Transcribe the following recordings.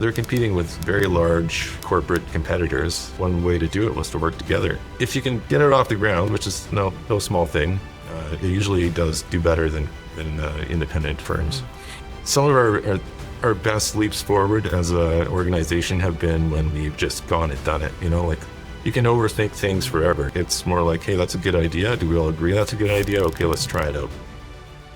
They're competing with very large corporate competitors. One way to do it was to work together. If you can get it off the ground, which is no small thing, it usually does do better than independent firms. Some of our best leaps forward as an organization have been when we've just gone and done it. Like you can overthink things forever. It's more like, hey, that's a good idea. Do we all agree that's a good idea? Okay, let's try it out.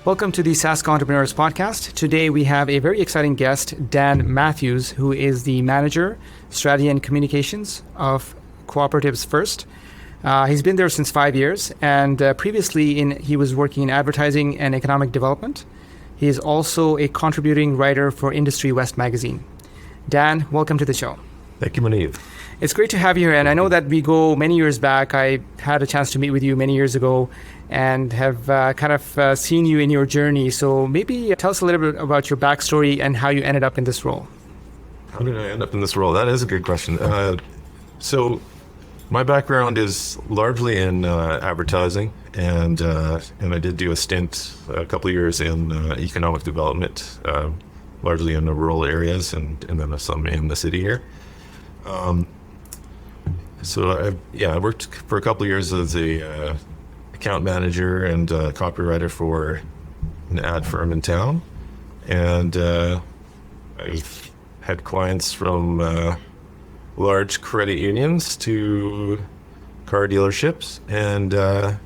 Welcome to the Sask Entrepreneurs Podcast. Today we have a very exciting guest, Dan Mathews, who is the Manager, Strategy and Communications of Cooperatives First. He's been there since 5 years, and previously he was working in advertising and economic development. He is also a contributing writer for Industry West magazine. Dan, welcome to the show. Thank you, Mathews. It's great to have you here, and I know that we go many years back. I had a chance to meet with you many years ago and have seen you in your journey. So maybe tell us a little bit about your backstory and how you ended up in this role. How did I end up in this role? That is a good question. So my background is largely in advertising, and I did do a stint a couple of years in economic development, largely in the rural areas and then some in the city here. So I worked for a couple of years as a account manager and copywriter for an ad firm in town, and I've had clients from large credit unions to car dealerships, and I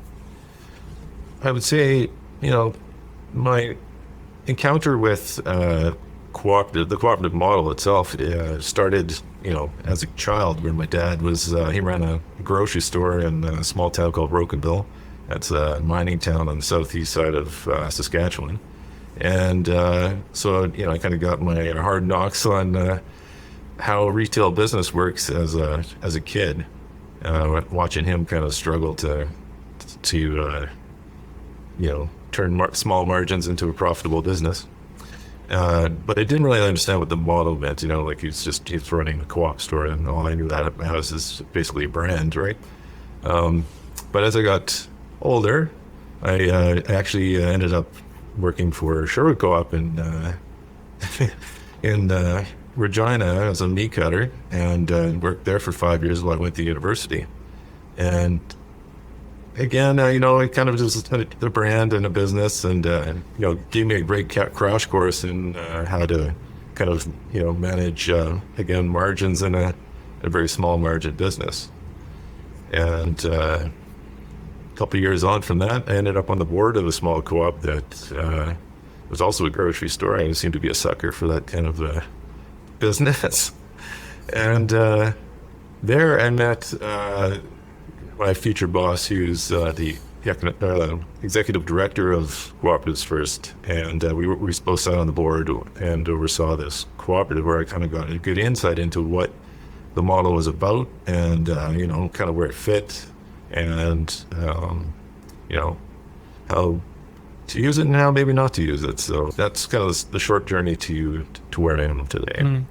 would say, my encounter with the cooperative model itself started, as a child, where my dad was, he ran a grocery store in a small town called Brokenville. That's a mining town on the southeast side of Saskatchewan. And so, I kind of got my hard knocks on how retail business works as a kid, watching him kind of struggle to turn small margins into a profitable business. But I didn't really understand what the model meant, like he's running a co-op store, and all I knew that house is basically a brand, right? But as I got older, I actually ended up working for Sherwood Co-op in Regina as a meat cutter, and worked there for 5 years while I went to university. And again, it kind of just the brand and a business, and gave me a great crash course in how to kind of manage again margins in a very small margin business. And a couple of years on from that, I ended up on the board of a small co-op that was also a grocery store. I seemed to be a sucker for that kind of business, and there I met my future boss, who's the executive director of Cooperatives First, and we both sat on the board and oversaw this cooperative, where I kind of got a good insight into what the model was about, and kind of where it fit, and how to use it and how maybe not to use it. So that's kind of the short journey to where I am today.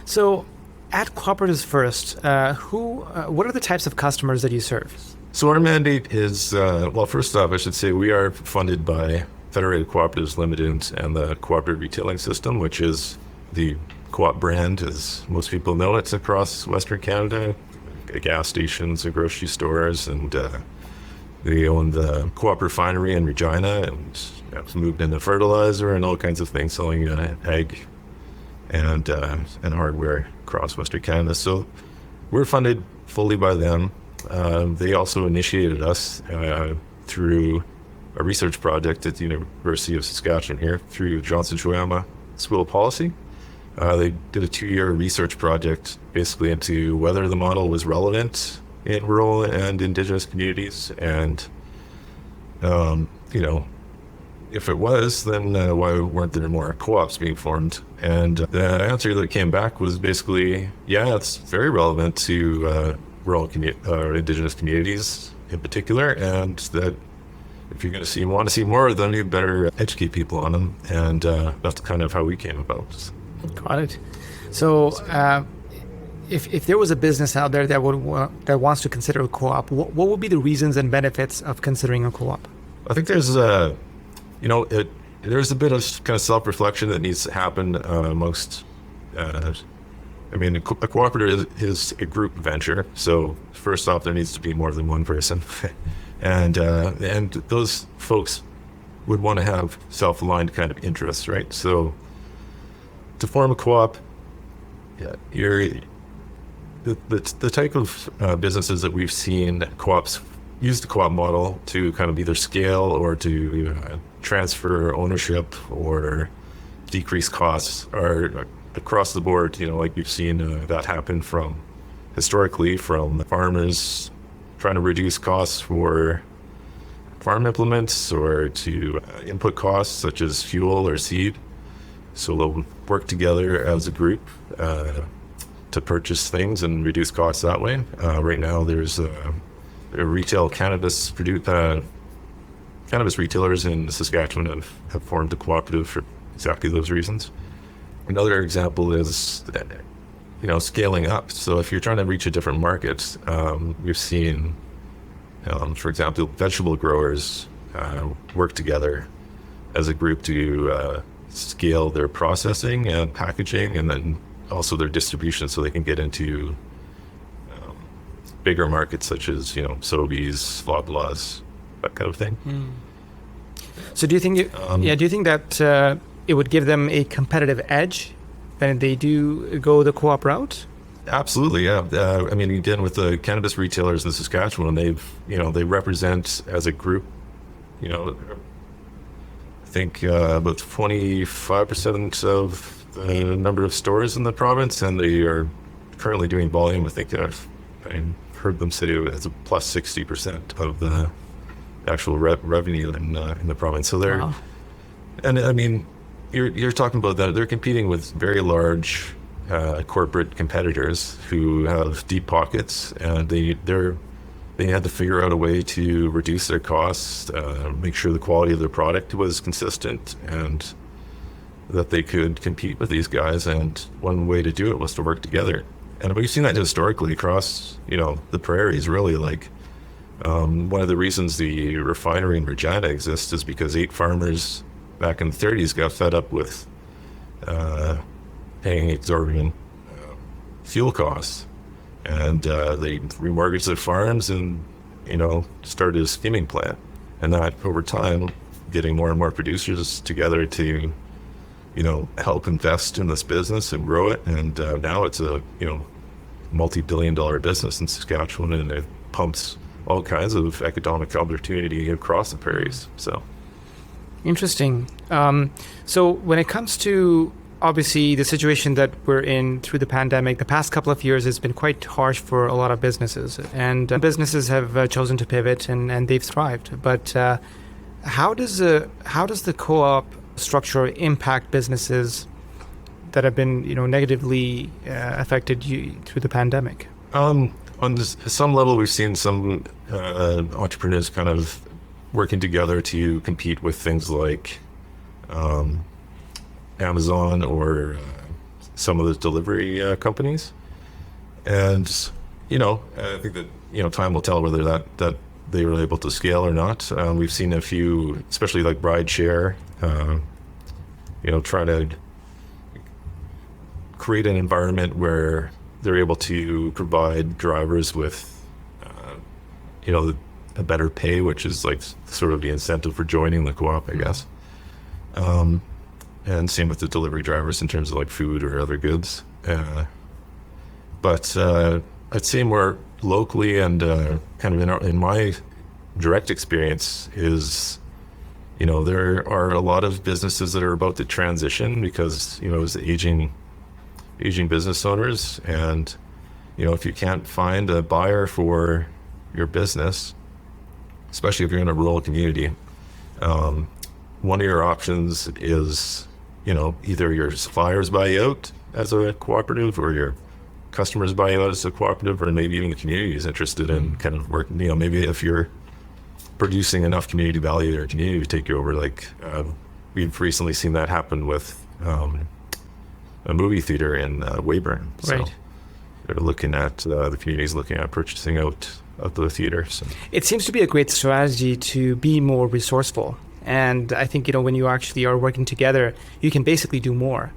So at Cooperatives First, what are the types of customers that you serve? So our mandate is, first off, I should say we are funded by Federated Cooperatives Limited and the Cooperative Retailing System, which is the co-op brand, as most people know. It's across Western Canada, gas stations and grocery stores, and they own the co-op refinery in Regina, and have moved into fertilizer and all kinds of things, selling ag and hardware across Western Canada. So we're funded fully by them. They also initiated us through a research project at the University of Saskatchewan here, through Johnson-Choyama School of Policy. They did a 2-year research project basically into whether the model was relevant in rural and Indigenous communities, and if it was, then why weren't there more co-ops being formed? And the answer that came back was basically, yeah, it's very relevant to rural Indigenous communities in particular, and that if you're going to want to see more of them, you better educate people on them, and that's kind of how we came about. Got it. So if there was a business out there that wants to consider a co-op, what would be the reasons and benefits of considering a co-op? I think there's there's a bit of kind of self-reflection that needs to happen amongst I mean, a cooperative is a group venture. So first off, there needs to be more than one person, and those folks would want to have self-aligned kind of interests, right? So to form a co-op, the type of businesses that we've seen that co-ops use the co-op model to kind of either scale or to transfer ownership or decrease costs are across the board. Like you've seen that happen historically from the farmers trying to reduce costs for farm implements or to input costs such as fuel or seed. So they'll work together as a group to purchase things and reduce costs that way. Right now, there's a retail cannabis retailers in Saskatchewan have formed a cooperative for exactly those reasons. Another example is, scaling up. So if you're trying to reach a different market, we've seen, for example, vegetable growers work together as a group to scale their processing and packaging, and then also their distribution, so they can get into bigger markets such as Sobeys, Loblaws, that kind of thing. So do you think that it would give them a competitive edge when they do go the co-op route? Absolutely, yeah. I mean, again, with the cannabis retailers in Saskatchewan, they represent as a group, I think about 25% of the number of stores in the province, and they are currently doing volume. I think I heard them say it's a plus 60% of the actual revenue in the province. So they're, and I mean, you're talking about that they're competing with very large corporate competitors who have deep pockets, and they had to figure out a way to reduce their costs, make sure the quality of their product was consistent, and that they could compete with these guys. And one way to do it was to work together. And we've seen that historically across, the prairies, really. Like, one of the reasons the refinery in Regina exists is because 8 farmers back in the 30s got fed up with paying exorbitant fuel costs. And they remortgaged their farms and, started a steaming plant. And that, over time, getting more and more producers together to, help invest in this business and grow it. And now it's a, multi-billion-dollar business in Saskatchewan, and it pumps all kinds of economic opportunity across the prairies. So interesting. So when it comes to, obviously, the situation that we're in through the pandemic, the past couple of years has been quite harsh for a lot of businesses, and businesses have chosen to pivot, and they've thrived. But how does the co-op structure impact businesses that have been, negatively affected through the pandemic? On some level, we've seen some entrepreneurs kind of working together to compete with things like Amazon or some of the delivery companies. And, I think that, time will tell whether that they were able to scale or not. We've seen a few, especially like rideshare, trying to create an environment where they're able to provide drivers with, a better pay, which is like sort of the incentive for joining the co-op, I guess. And same with the delivery drivers in terms of like food or other goods. But I'd say more locally and kind of in my direct experience is, there are a lot of businesses that are about to transition because, as aging business owners, and, if you can't find a buyer for your business, especially if you're in a rural community, one of your options is, either your suppliers buy you out as a cooperative, or your customers buy you out as a cooperative, or maybe even the community is interested in kind of working, maybe if you're producing enough community value, their community to take you over. Like we've recently seen that happen with a movie theater in Weyburn. So right. They're looking at, the community's looking at purchasing out of the theater. So it seems to be a great strategy to be more resourceful. And I think, when you actually are working together, you can basically do more.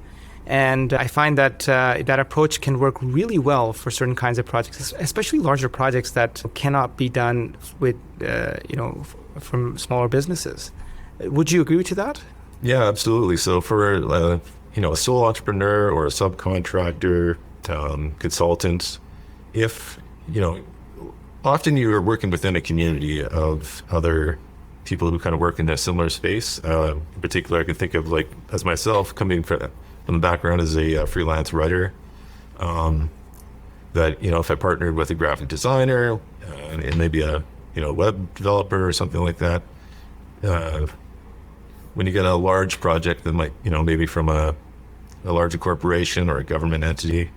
And I find that that approach can work really well for certain kinds of projects, especially larger projects that cannot be done with, from smaller businesses. Would you agree to that? Yeah, absolutely. So for a sole entrepreneur or a subcontractor, consultant, if often you are working within a community of other people who kind of work in a similar space. In particular, I can think of as myself coming from the background as a freelance writer. That if I partnered with a graphic designer and maybe a web developer or something like that. When you get a large project that might, maybe from a larger corporation or a government entity,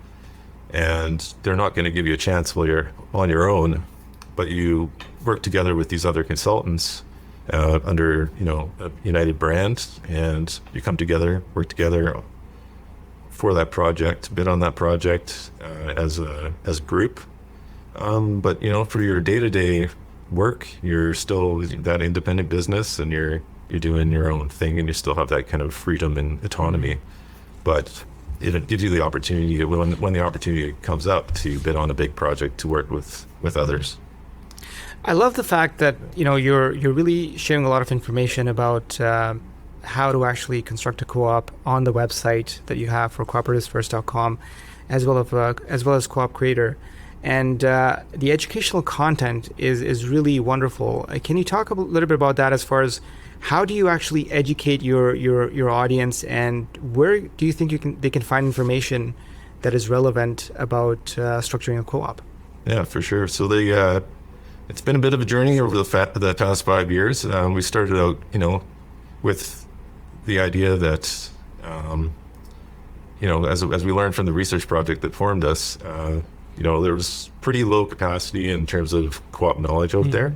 and they're not going to give you a chance while you're on your own, but you work together with these other consultants under, a united brand, and you come together, work together for that project, bid on that project as a group. But, for your day-to-day work, you're still that independent business, and you're doing your own thing, and you still have that kind of freedom and autonomy. But it gives you the opportunity when the opportunity comes up to bid on a big project to work with others. I love the fact that you're really sharing a lot of information about how to actually construct a co-op on the website that you have for cooperativesfirst.com, as well as Co-op Creator. And the educational content is really wonderful. Can you talk a little bit about that as far as how do you actually educate your audience, and where do you think they can find information that is relevant about structuring a co-op? Yeah, for sure. So it's been a bit of a journey over the past 5 years. We started out, with the idea that, as we learned from the research project that formed us, there was pretty low capacity in terms of co-op knowledge out there.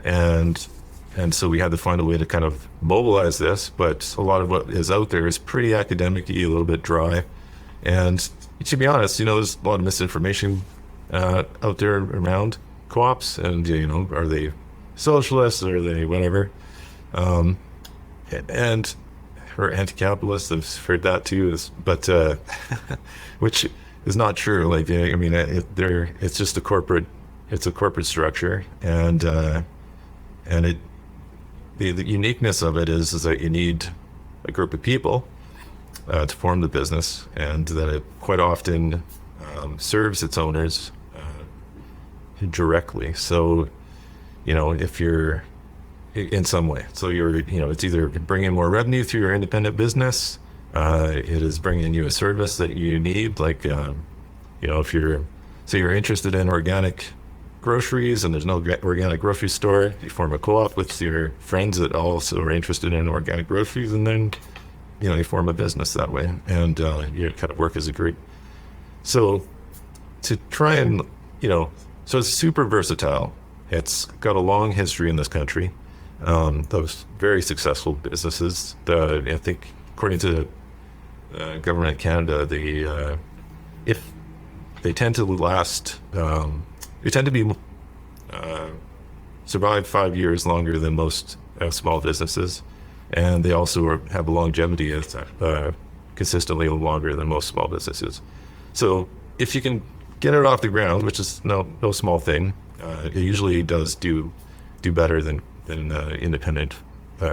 And so we had to find a way to kind of mobilize this, but a lot of what is out there is pretty academic-y, a little bit dry. And to be honest, there's a lot of misinformation out there around co-ops, and, are they socialists, or are they whatever? Or anti-capitalist, I've heard that too, but which is not true. It's just it's a corporate structure, and the uniqueness of it is that you need a group of people to form the business, and that it quite often serves its owners directly. So, if you're in some way, so it's either bringing more revenue through your independent business, it is bringing you a service that you need, if you're interested in organic groceries and there's no organic grocery store, you form a co-op with your friends that also are interested in organic groceries, and then you form a business that way, and you kind of work as a group. So to try and so it's super versatile. It's got a long history in this country. Those very successful businesses, I think according to government of Canada, if they tend to last, they tend to be survive 5 years longer than most small businesses, and they also have a longevity consistently longer than most small businesses. So if you can get it off the ground, which is no small thing, it usually does do better than independent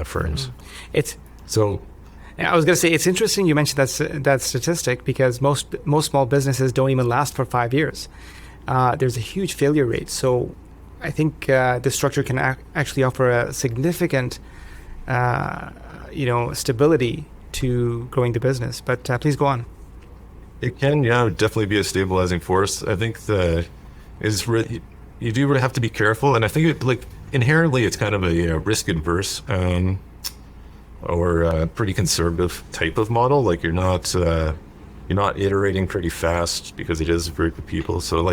firms. I was going to say, it's interesting you mentioned that statistic, because most small businesses don't even last for 5 years. There's a huge failure rate. So I think this structure can actually offer a significant, stability to growing the business. But please go on. It can, definitely be a stabilizing force. I think you do have to be careful, and I think inherently it's kind of a risk adverse or a pretty conservative type of model. You're not iterating pretty fast because it is a group of people. So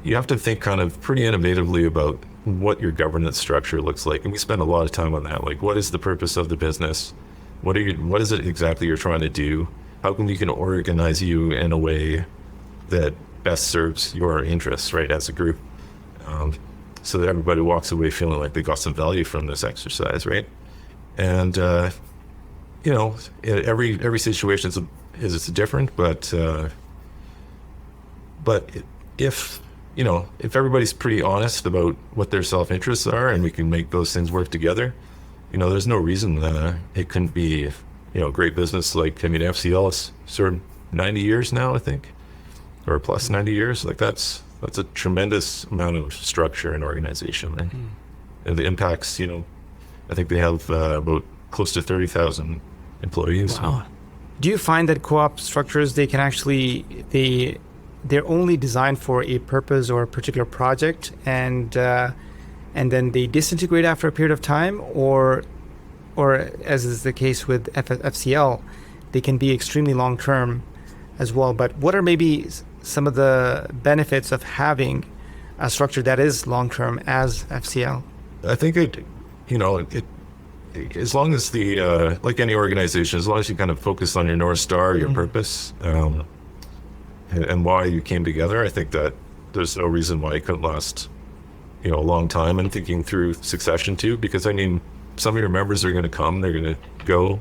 you have to think kind of pretty innovatively about what your governance structure looks like, and we spend a lot of time on that. What is the purpose of the business? What is it exactly you're trying to do? How can we organize you in a way that best serves your interests, right, as a group, so that everybody walks away feeling like they got some value from this exercise, right? And every situation is different, but if if everybody's pretty honest about what their self-interests are, and we can make those things work together, there's no reason it couldn't be a great business. Like, I mean, FCL is sort of 90 years now, I think, or plus 90 years. Like, that's a tremendous amount of structure and organization, and the impacts. I think they have about close to 30,000 employees. Wow. Do you find that co-op structures, they can actually, they're only designed for a purpose or a particular project, and then they disintegrate after a period of time, or as is the case with FCL, they can be extremely long-term as well? But what are maybe some of the benefits of having a structure that is long-term as FCL? I think it as long as like any organization, as long as you kind of focus on your North Star, your purpose, and why you came together, I think that there's no reason why it couldn't last, a long time. And thinking through succession too, because I mean, some of your members are going to come, they're going to go,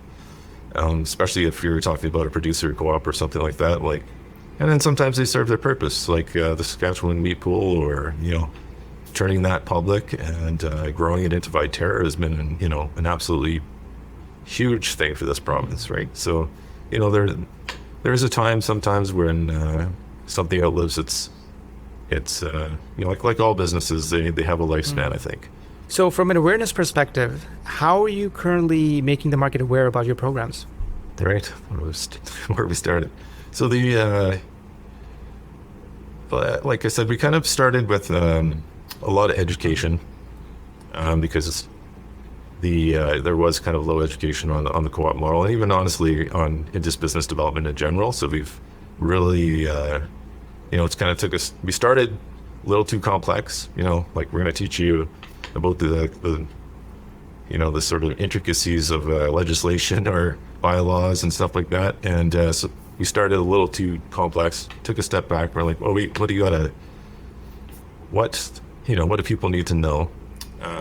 especially if you're talking about a producer co-op or something like that. Like, and then sometimes they serve their purpose, like the Saskatchewan Meat Pool, or turning that public and growing it into Viterra has been an absolutely huge thing for this province, right? So, there is a time sometimes when something outlives its like all businesses, they have a lifespan, I think. So from an awareness perspective, how are you currently making the market aware about your programs? Right, where we started. So like I said, we kind of started with a lot of education, because there was kind of low education on the co-op model, and even honestly on just business development in general. So we've really, it's kind of took us. We started a little too complex. Like, we're going to teach you about the sort of intricacies of legislation or bylaws and stuff like that. And so we started a little too complex. Took a step back. We're like, oh wait, what do people need to know?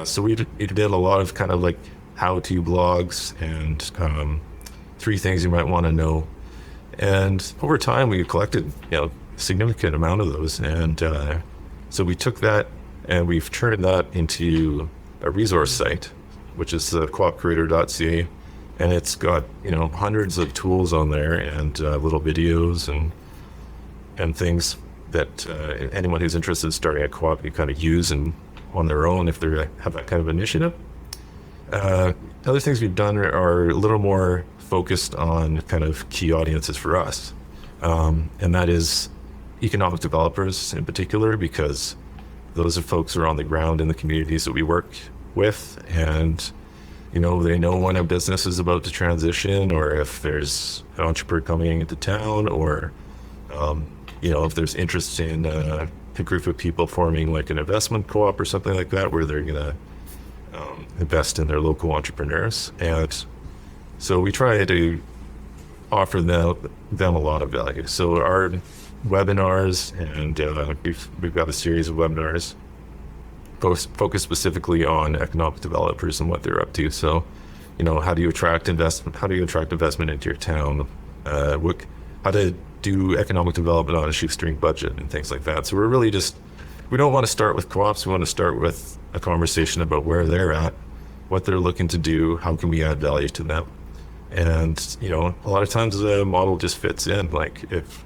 So we did a lot of kind of like how-to blogs and 3 things you might want to know. And over time, we collected a significant amount of those. And so we took that and we've turned that into a resource site, which is cooperative.ca. And it's got, hundreds of tools on there, and little videos and things that anyone who's interested in starting a co-op can kind of use and on their own if they have that kind of initiative. Other things we've done are a little more focused on kind of key audiences for us. And that is economic developers in particular, because those are folks who are on the ground in the communities that we work with, and they know when a business is about to transition, or if there's an entrepreneur coming into town, or if there's interest in a group of people forming like an investment co-op or something like that, where they're going to invest in their local entrepreneurs. And so we try to offer them a lot of value. So our webinars, and we've got a series of webinars focused specifically on economic developers and what they're up to. So, how do you attract investment? How do you attract investment into your town? How to do economic development on a shoestring budget and things like that. So we're really we don't want to start with co-ops. We want to start with a conversation about where they're at, what they're looking to do, how can we add value to them. And, a lot of times the model just fits in. Like, if,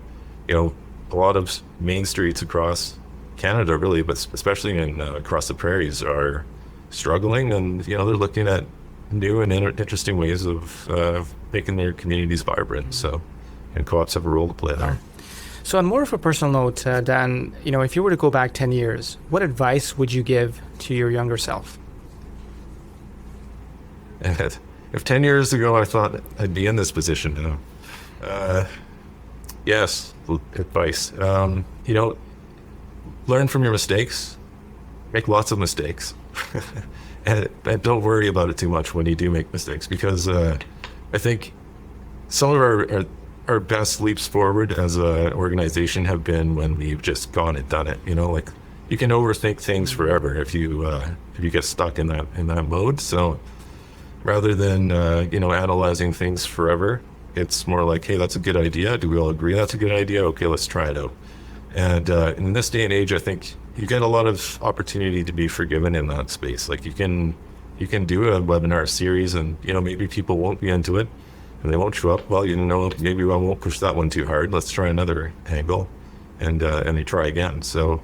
a lot of main streets across Canada, really, but especially across the prairies, are struggling, and, they're looking at new and interesting ways of making their communities vibrant. So, and co-ops have a role to play there. So on more of a personal note, Dan, if you were to go back 10 years, what advice would you give to your younger self? If 10 years ago I thought I'd be in this position, yes, advice. Learn from your mistakes, make lots of mistakes, and don't worry about it too much when you do make mistakes, because I think some of our best leaps forward as an organization have been when we've just gone and done it. Like, you can overthink things forever if you get stuck in that mode. So rather than analyzing things forever, It's more like, hey, that's a good idea. Do we all agree that's a good idea? Okay, let's try it out. And in this day and age, I think you get a lot of opportunity to be forgiven in that space. Like you can do a webinar series, and maybe people won't be into it and they won't show up. Well, maybe I won't push that one too hard. Let's try another angle, and they try again. So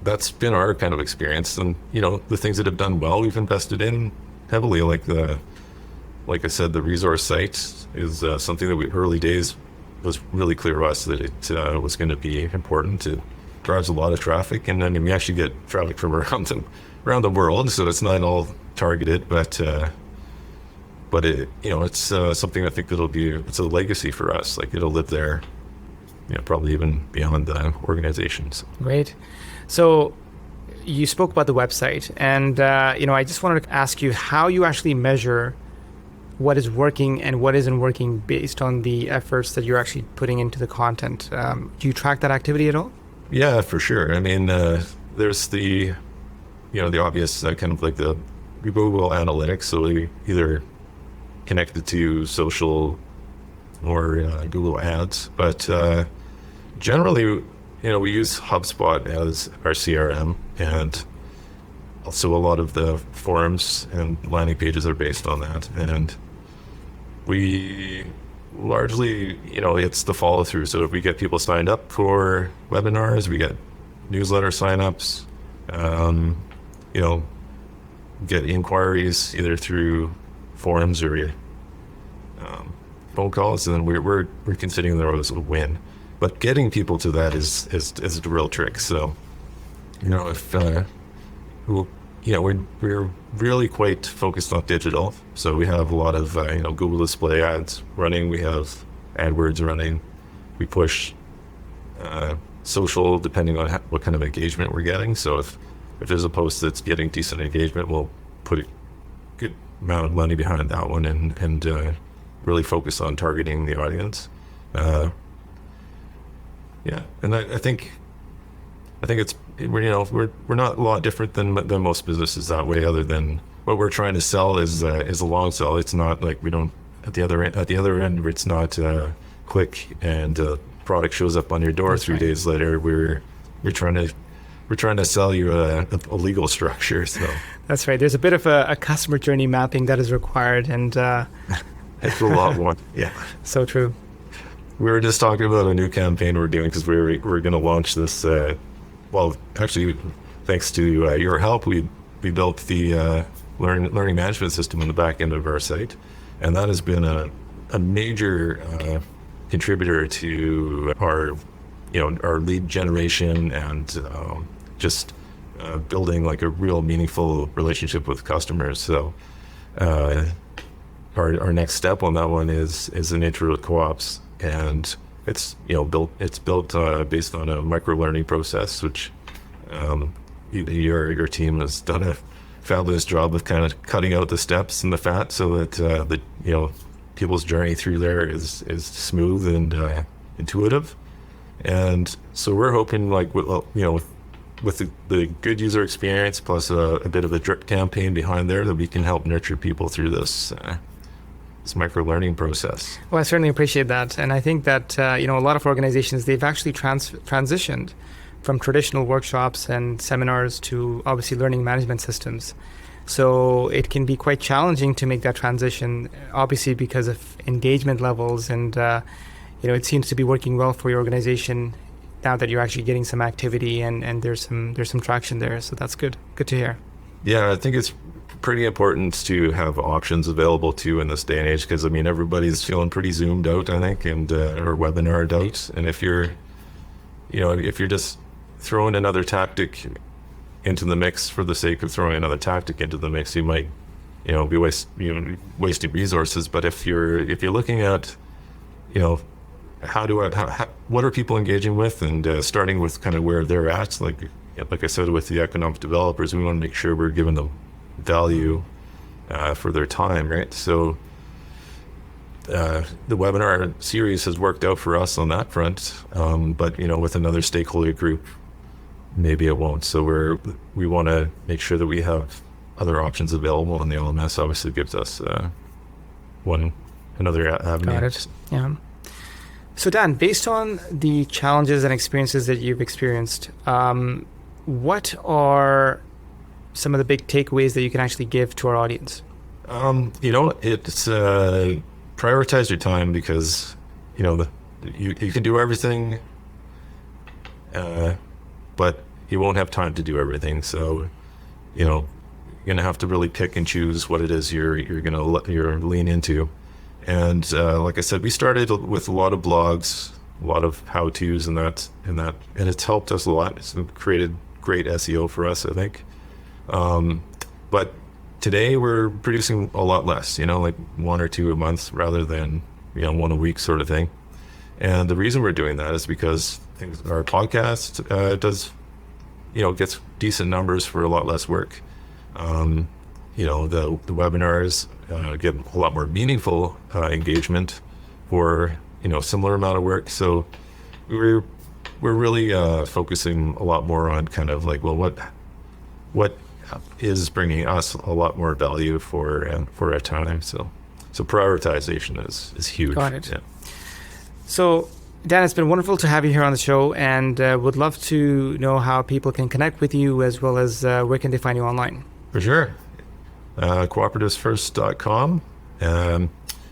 that's been our kind of experience. And the things that have done well, we've invested in heavily. Like I said, the resource site is something that early days was really clear to us that it was going to be important. It drives a lot of traffic, and then we actually get traffic from around the world. So it's not all targeted, but it's something I think it's a legacy for us. Like it'll live there, probably even beyond the organizations. Great. So you spoke about the website, and I just wanted to ask you how you actually measure what is working and what isn't working based on the efforts that you're actually putting into the content. Do you track that activity at all? Yeah, for sure. I mean, there's the obvious kind of like the Google Analytics. So we either connected to social or Google Ads, but generally, we use HubSpot as our CRM, and also a lot of the forums and landing pages are based on that. And we largely, it's the follow through. So if we get people signed up for webinars, we get newsletter signups, get inquiries either through forums or phone calls, and then we're considering those a win. But getting people to that is the real trick. So, if we're really quite focused on digital. So we have a lot of Google display ads running. We have AdWords running. We push social depending on what kind of engagement we're getting. So if there's a post that's getting decent engagement, we'll put a good amount of money behind that one and really focus on targeting the audience. And I think it's we're not a lot different than most businesses that way. Other than what we're trying to sell is a long sell. It's not like we don't at the other end. It's not quick and product shows up on your door. That's 3 days later. We're trying to sell you a legal structure. So that's right. There's a bit of a customer journey mapping that is required, and it's a lot more. Yeah, so true. We were just talking about a new campaign we're doing because we're going to launch this. Well, actually, thanks to your help, we built the learning management system on the back end of our site, and that has been a major contributor to our lead generation and just building like a real meaningful relationship with customers. So our next step on that one is an intro to co-ops. And it's built based on a micro learning process, which your team has done a fabulous job of kind of cutting out the steps and the fat, so that people's journey through there is smooth and intuitive. And so we're hoping with the good user experience plus a bit of a drip campaign behind there, that we can help nurture people through this micro-learning process. Well, I certainly appreciate that. And I think that, a lot of organizations, they've actually transitioned from traditional workshops and seminars to obviously learning management systems. So it can be quite challenging to make that transition, obviously because of engagement levels. And, it seems to be working well for your organization now that you're actually getting some activity and there's some traction there. So that's good. Good to hear. Yeah, I think it's pretty important to have options available too in this day and age, because everybody's feeling pretty zoomed out, I think, and or webinared out. And if you're just throwing another tactic into the mix for the sake of throwing another tactic into the mix, you might be wasting resources. But if you're looking at what are people engaging with, and starting with kind of where they're at, like I said with the economic developers, we want to make sure we're giving them value for their time, right? So the webinar series has worked out for us on that front, but with another stakeholder group, maybe it won't. So we want to make sure that we have other options available, and the LMS obviously gives us one avenue. Got it. Yeah. So Dan, based on the challenges and experiences that you've experienced, what are some of the big takeaways that you can actually give to our audience? It's prioritize your time, because you can do everything, but you won't have time to do everything. So you're gonna have to really pick and choose what it is you're lean into. And like I said, we started with a lot of blogs, a lot of how-tos and that, and it's helped us a lot. It's created great SEO for us, I think. But today we're producing a lot less, like 1 or 2 a month rather than 1 a week sort of thing. And the reason we're doing that is because our podcast gets decent numbers for a lot less work. The webinars get a lot more meaningful engagement for similar amount of work. So we're really focusing a lot more on kind of like, well, what is bringing us a lot more value for our time. So prioritization is huge. Got it. Yeah. So Dan, it's been wonderful to have you here on the show, and would love to know how people can connect with you, as well as where can they find you online. For sure. Cooperativesfirst.com. And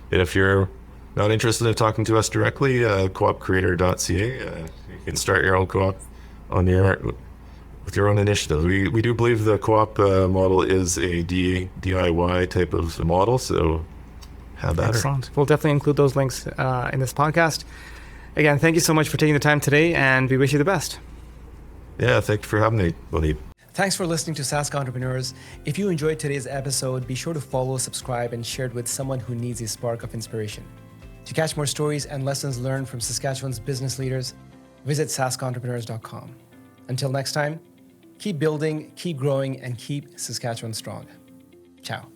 if you're not interested in talking to us directly, coopcreator.ca. You can start your own co-op with your own initiative. We do believe the co-op model is a DIY type of model, so have that. Excellent. We'll definitely include those links in this podcast. Again, thank you so much for taking the time today, and we wish you the best. Yeah, thank you for having me, Waleed. Thanks for listening to Sask Entrepreneurs. If you enjoyed today's episode, be sure to follow, subscribe, and share it with someone who needs a spark of inspiration. To catch more stories and lessons learned from Saskatchewan's business leaders, visit SaskEntrepreneurs.com. Until next time, keep building, keep growing, and keep Saskatchewan strong. Ciao.